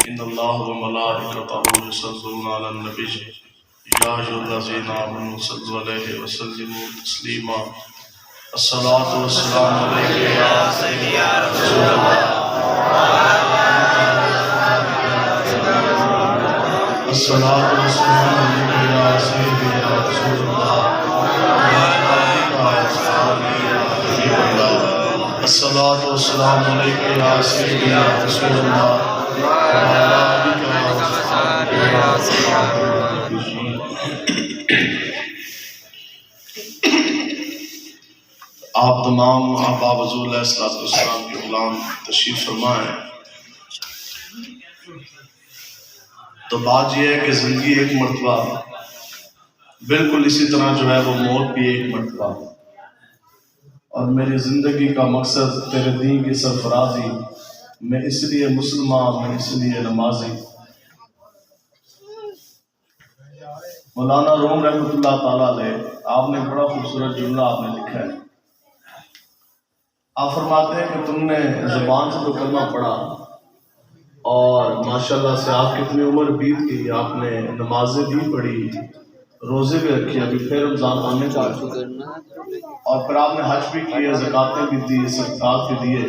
ان اللہ و ملائکتہ یصلون علی النبی یا ایھا الذین آمنوا صلوا علیہ وسلموا تسلیما الصلاۃ والسلام علیک یا سیدی یا رسول اللہ الصلاۃ والسلام علیک یا سیدی یا رسول اللہ الصلاۃ والسلام علیک یا سیدی یا رسول اللہ آپ تمام احباب حضور علیہ السلام کے غلام تشریف فرما ہے۔ تو بات یہ ہے کہ زندگی ایک مرتبہ، بالکل اسی طرح جو ہے وہ موت بھی ایک مرتبہ، اور میری زندگی کا مقصد تیرے دین کی سرفرازی، میں اس لیے مسلمان، میں اس لیے نمازی۔ مولانا روم رحمۃ اللہ تعالیٰ علیہ، آپ نے بڑا خوبصورت جملہ آپ نے لکھا ہے۔ آپ فرماتے ہیں کہ تم نے زبان سے تو کلمہ پڑھا اور ماشاءاللہ سے آپ کتنی عمر بیت گئی، آپ نے نمازیں بھی پڑھی، روزے بھی رکھے، ابھی پھر رمضان آنے کا، اور پھر آپ نے حج بھی کیے، زکاتیں بھی دی، صدقات بھی دیے۔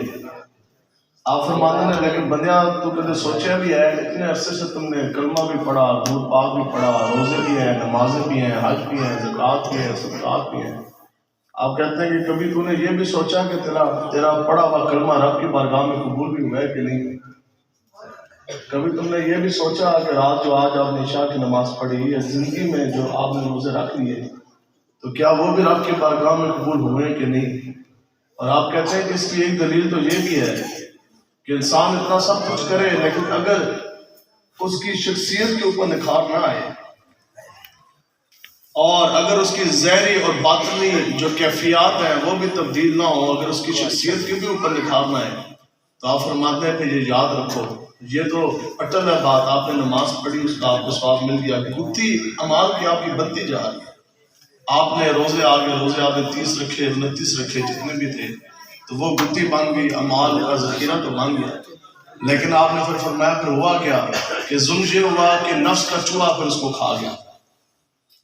آپ فرماتے ہیں لیکن بندیا تو کبھی سوچا بھی ہے اتنے عرصے سے تم نے کلمہ بھی پڑھا، درود پاک بھی پڑھا، روزے بھی ہیں، نمازیں بھی ہیں، حج بھی ہیں، زکات بھی ہیں، صدقات بھی ہیں۔ آپ کہتے ہیں کہ کبھی تو نے یہ بھی سوچا کہ تیرا پڑھا ہوا کلمہ رب کی بارگاہ میں قبول بھی ہوا ہے کہ نہیں؟ کبھی تم نے یہ بھی سوچا کہ رات جو آج آپ نے عشاء کی نماز پڑھی ہے، زندگی میں جو آپ نے روزے رکھ لیے، تو کیا وہ بھی رب کی بارگاہ میں قبول ہوئے کہ نہیں؟ اور آپ کہتے ہیں کہ اس کی ایک دلیل تو یہ بھی ہے کہ انسان اتنا سب کچھ کرے لیکن اگر اس کی شخصیت کے اوپر نکھار نہ آئے، اور اگر اس کی ظاہری اور باطنی جو کیفیات ہیں وہ بھی تبدیل نہ ہو، اگر اس کی شخصیت کے بھی اوپر نکھار نہ آئے، تو آپ فرماتے ہیں کہ یہ یاد رکھو، یہ تو اٹل ہے بات، آپ نے نماز پڑھی، اس کا آپ کو ثواب مل گیا، گتی اعمال کی آپ کی بنتی جا رہی ہے۔ آپ نے روزے آگے 30 رکھے، 29 رکھے، جتنے بھی تھے، تو وہ گتی بن گئی، اعمال کا ذخیرہ تو بن گیا، لیکن آپ نے پھر فرمایا پھر ہوا کیا کہ ظلم یہ ہوا کہ نفس کا چوہا پھر اس کو کھا گیا۔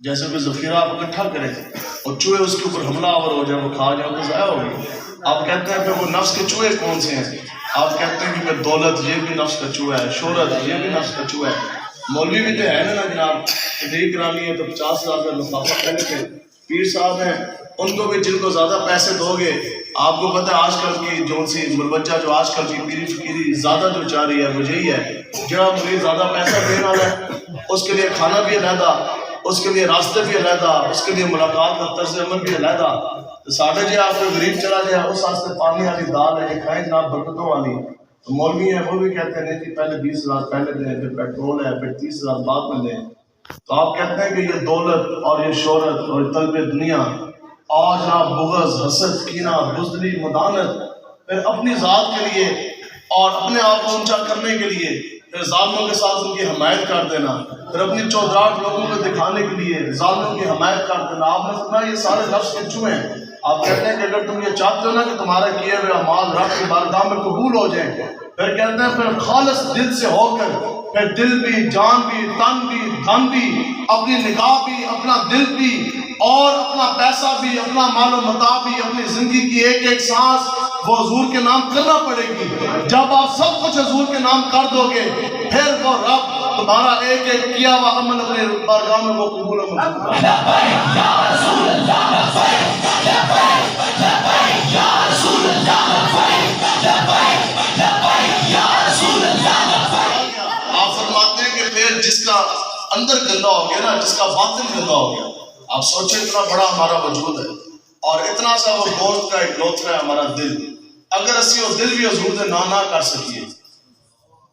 جیسے کوئی ذخیرہ آپ اکٹھا کرے اور چوہے اس کے اوپر حملہ آور ہو جائے، وہ کھا جائے، وہ ضائع ہو گئی۔ آپ کہتے ہیں پھر وہ نفس کے چوہے کون سے ہیں؟ آپ کہتے ہیں کہ پھر دولت یہ بھی نفس کا چوہا ہے، شہرت یہ بھی نفس کا چوہا ہے۔ مولوی بھی تو ہے نا جناب، ڈگری کرانی ہے تو 50,000 کا لفافہ پہلے تھے، پیر صاحب ہیں ان کو بھی جن کو زیادہ پیسے دو گے، آپ کو پتہ ہے آج کل کی جو سی مروجہ جو آج کل کی پیری فقیری زیادہ جو چاہ رہی ہے وہ یہی ہے، جہاں مرید زیادہ پیسہ دینے والا ہے اس کے لیے کھانا بھی علیحدہ، اس کے لیے راستے بھی علیحدہ، اس کے لیے ملاقات کا طرز عمل بھی علیحدہ۔ تو ساڑھے جی آپ کو غریب چلا جائے اس واسطے پانی والی دال ہے کہ کھائیں جناب برکتوں والی، تو مولوی ہیں وہ بھی کہتے ہیں کہ پہلے 20,000 پہلے دیں، پھر پیٹرول ہے، پھر 30,000 بعد میں دیں۔ تو آپ کہتے ہیں کہ یہ دولت اور یہ شہرت اور طلب دنیا اور جناب بغض، حسد، کینہ، بزدلی، مدانت، پھر اپنی ذات کے لیے اور اپنے آپ کو اونچا کرنے کے لیے پھر ظالموں کے ساتھ ان کی حمایت کر دینا، پھر اپنی چودراہٹ لوگوں کو دکھانے کے لیے ظالموں کی حمایت کر دینا۔ آپ نے فرمایا یہ سارے نفس کے چوہے ہیں۔ آپ کہتے ہیں کہ اگر تم یہ چاہتے ہو نا کہ تمہارے کیے ہوئے اعمال رب کی بارگاہ میں قبول ہو جائیں، پھر کہتے ہیں پھر خالص دل سے ہو کر، پھر دل بھی، جان بھی، تن بھی، دھن بھی، اپنی نگاہ بھی، اپنا دل بھی، اور اپنا پیسہ بھی، اپنا مال و متاع بھی، اپنی زندگی کی ایک ایک سانس وہ حضور کے نام کرنا پڑے گی۔ جب آپ سب کچھ حضور کے نام کر دو گے، پھر وہ رب تمہارا ایک ایک کیا ہوا عمل اپنے بارگاہ میں وہ قبول و منظور کرے۔ آپ فرماتے ہیں کہ پھر جس کا اندر گندا ہو گیا نا، جس کا باطن گندا ہو گیا، آپ سوچیں اتنا بڑا ہمارا وجود ہے اور اتنا سا وہ گوشت کا ایک لوتھڑا ہے ہمارا دل، اگر اسی وہ دل بھی حضور دے نہ کر سکیے،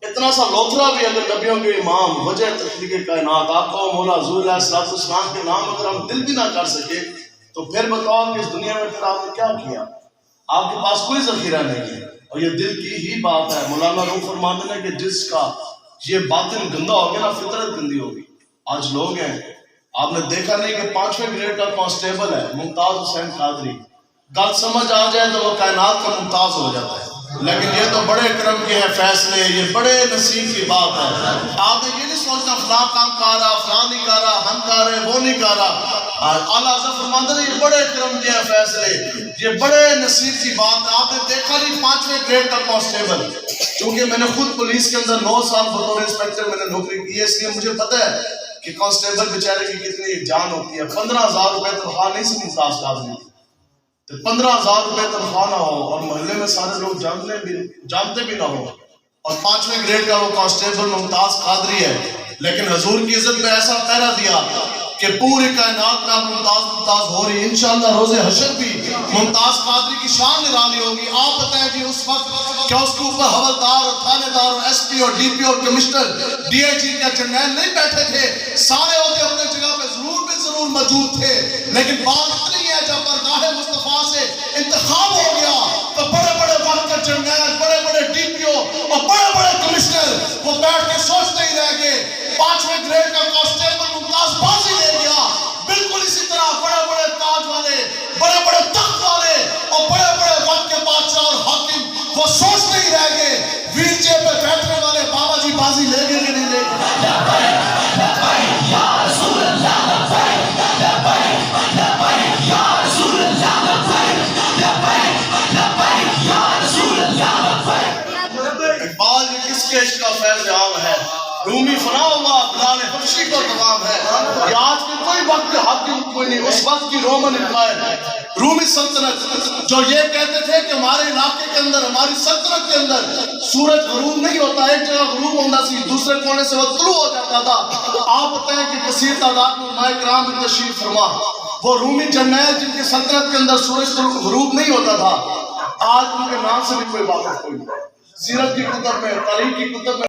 اتنا سا لوتھڑا بھی اگر نبیوں کے امام وجہ تخلیق کائنات آقا و مولا حضور علیہ السلام کے نام اگر ہم دل بھی نہ کر سکے، تو پھر بتاؤ کہ اس دنیا میں پھر آپ نے کیا کیا؟ آپ کے پاس کوئی ذخیرہ نہیں ہے، اور یہ دل کی ہی بات ہے۔ مولانا روح فرماتے ہیں کہ جس کا یہ باطن گندا ہو گیا نا، فطرت گندی ہوگی۔ آج لوگ ہیں، آپ نے دیکھا نہیں کہ 5ویں گریڈ کا کانسٹیبل ہے ممتاز حسین قادری، گل سمجھ آ جائے تو وہ کائنات کا ممتاز ہو جاتا ہے، لیکن یہ تو بڑے کرم کے ہیں فیصلے، یہ بڑے نصیب کی بات ہے۔ آپ نے یہ نہیں سوچنا فلاں کام کر رہا، فلاں نہیں کر رہا، ہم کر رہے وہ نہیں کر رہا۔ اللہ حضرت فرماتے ہیں یہ بڑے کرم کے ہیں فیصلے، یہ بڑے نصیب کی بات ہے۔ آپ نے دیکھا نہیں 5ویں گریڈ کا کانسٹیبل، چونکہ میں نے خود پولیس کے اندر 9 سال بطور انسپیکٹر میں نے نوکری کی ہے، اس لیے مجھے پتہ ہے کہ کانسٹیبل بیچارے کی کتنی جان ہوتی ہے۔ 15,000 روپے تنخواہ نہیں سی ممتاز قادری، 15,000 روپے تنخواہ نہ ہو اور محلے میں سارے لوگ جانتے بھی نہ ہو، اور 5ویں گریڈ کا وہ کانسٹیبل ممتاز قادری ہے، لیکن حضور کی عزت میں ایسا پہرا دیا کہ پوری کائنات میں ممتاز ہو رہی۔ انشاءاللہ روز حشر بھی ممتاز قادری کی شان نرالی ہوگی۔ آپ بتائیں کہ اس وقت کیا اس کے اوپر حوالدار اور تھانے دار اور ایس پی اور ڈی پی اور کمشنر ڈی آئی جی کا جرنیل نہیں بیٹھے تھے؟ سارے عہدے اپنے جگہ پہ ضرور موجود تھے، لیکن بات اتنی ہے جب برگاہ مصطفیٰ سے انتخاب ہو گیا تو بڑے بڑے وقت کے جرنیل، بڑے بڑے ڈی پی او اور بڑے بڑے کمشنر وہ بیٹھ کے سوچتے ہی رہ گئے۔ 5ویں گریڈ کا کانسٹیبل ممتاز بازی لے گیا، بالکل اسی طرح بڑے بڑے تاج والے، بڑے بڑے تخت والے اور بڑے بڑے وقت کے بادشاہ اور حاکم وہ سوچتے ہی رہ گئے ویل چیئر پہ بیٹھنے والے بابا جی بازی لے گئے کہ نہیں لے گئے؟ اقبال یہ کس کے عشق کا فیض عام ہے؟ رومی فنا ہوا بلال حبشی کو دوام ہے۔ یہ آج کے کوئی وقت کے حاکم کوئی نہیں، اس وقت کی رومن امپائر رومی سلطنت جو یہ کہتے تھے کہ ہمارے علاقے کے اندر، ہماری سلطنت کے اندر سورج غروب نہیں ہوتا، ایک جگہ غروب ہوتا سی، دوسرے کونے سے وہ طلوع ہو جاتا تھا۔ آپ بتائیں کہ کثیر تعداد میں علماء کرام بھی تشریف فرما، وہ رومی جرنیل جن کی سلطنت کے اندر سورج غروب نہیں ہوتا تھا، آج ان کے نام سے بھی کوئی واقف کوئی نہیں۔ سیرت کی کتب میں، تاریخ کی کتب میں